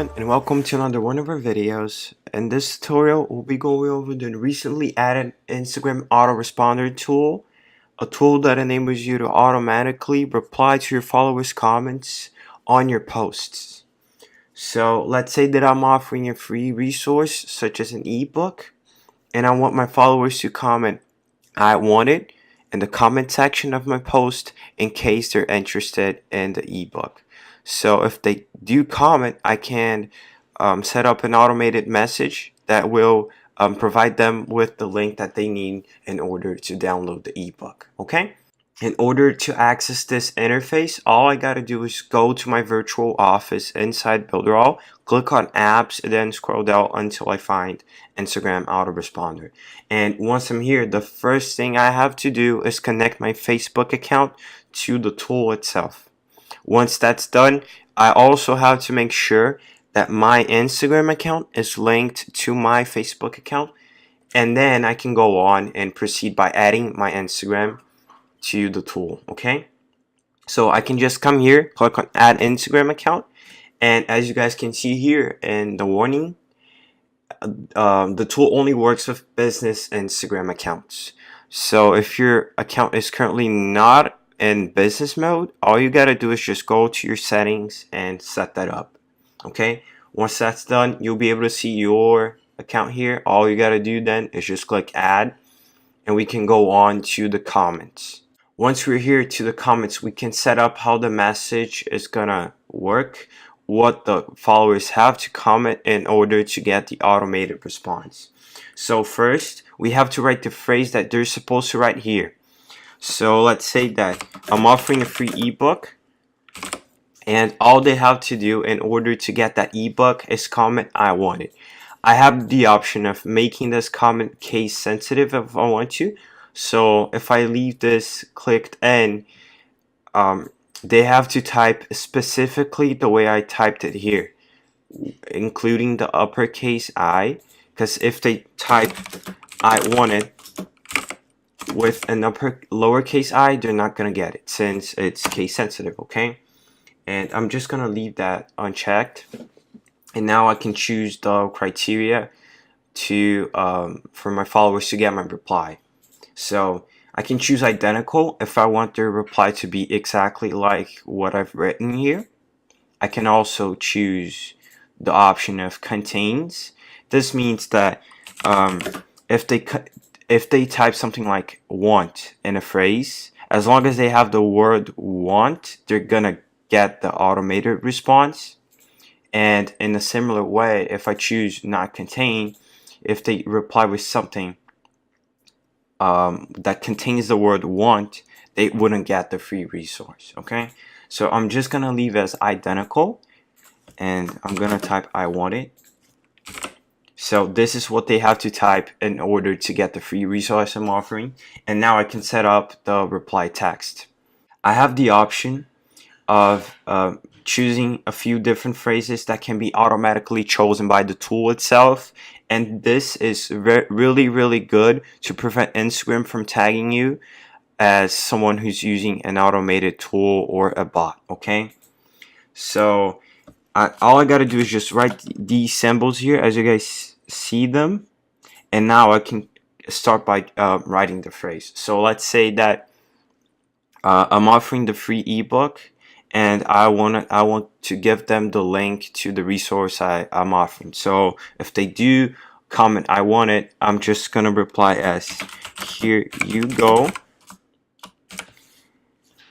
everyone, and welcome to another one of our videos. In this tutorial, we'll be going over the recently added Instagram Autoresponder tool, a tool that enables you to automatically reply to your followers' comments on your posts. So let's say that I'm offering a free resource such as an ebook, and I want my followers to comment "I want it" in the comment section of my post in case they're interested in the ebook. So if they do comment, I can set up an automated message that will provide them with the link that they need in order to download the ebook. Okay? In order to access this interface, all I gotta do is go to my virtual office inside BuilderAll, click on apps, and then scroll down until I find Instagram Autoresponder. And once I'm here, the first thing I have to do is connect my Facebook account to the tool itself. Once that's done, I also have to make sure that my Instagram account is linked to my Facebook account, and then I can go on and proceed by adding my Instagram to the tool. Okay, so I can just come here, click on add Instagram account, and as you guys can see here in the warning, the tool only works with business Instagram accounts. So if your account is currently not in business mode, all you gotta do is just go to your settings and set that up. Okay, once that's done, you'll be able to see your account here. All you gotta do then is just click add, and we can go on to the comments. Once we're here to the comments, we can set up how the message is gonna work, what the followers have to comment in order to get the automated response. So first, we have to write the phrase that they're supposed to write here. So let's say that I'm offering a free ebook, and all they have to do in order to get that ebook is comment "I want it." I have the option of making this comment case sensitive if I want to. So if I leave this clicked in, they have to type specifically the way I typed it here, including the uppercase I, because if they type "I want it" with an lowercase I, they're not gonna get it since it's case sensitive. Okay, and I'm just gonna leave that unchecked, and now I can choose the criteria to for my followers to get my reply. So I can choose identical if I want their reply to be exactly like what I've written here. I can also choose the option of contains. This means that if they type something like "want" in a phrase, as long as they have the word "want," they're gonna get the automated response. And in a similar way, if I choose not contain, if they reply with something that contains the word "want," they wouldn't get the free resource. Okay, so I'm just gonna leave as identical, and I'm gonna type "I want it." So this is what they have to type in order to get the free resource I'm offering. And now I can set up the reply text. I have the option of choosing a few different phrases that can be automatically chosen by the tool itself, and this is really good to prevent Instagram from tagging you as someone who's using an automated tool or a bot. Okay, so all I gotta do is just write these symbols here as you guys see them, and now I can start by writing the phrase. So let's say that I'm offering the free ebook, and I want to give them the link to the resource I'm offering. So if they do comment "I want it," I'm just gonna reply as "here you go,"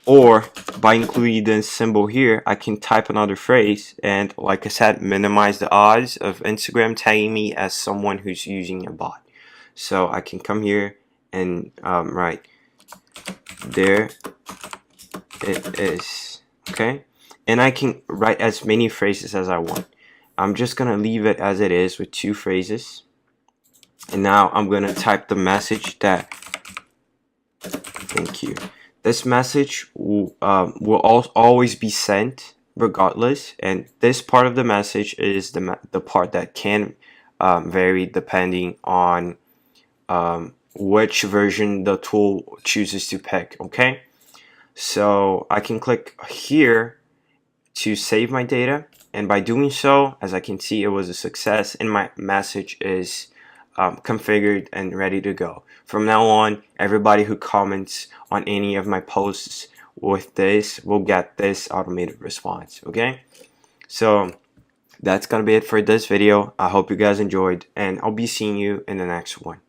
or by including this symbol here, I can type another phrase, and like I said, minimize the odds of Instagram tagging me as someone who's using a bot. So I can come here and write "there it is." Okay, and I can write as many phrases as I want. I'm just gonna leave it as it is with 2 phrases, and now I'm gonna type the message that "thank you." This message will always be sent regardless, and this part of the message is the part that can vary depending on which version the tool chooses to pick. Okay, so I can click here to save my data, And by doing so, as I can see, it was a success and my message is configured and ready to go. From now on, everybody who comments on any of my posts with this will get this automated response, okay? So that's gonna be it for this video. I hope you guys enjoyed and I'll be seeing you in the next one.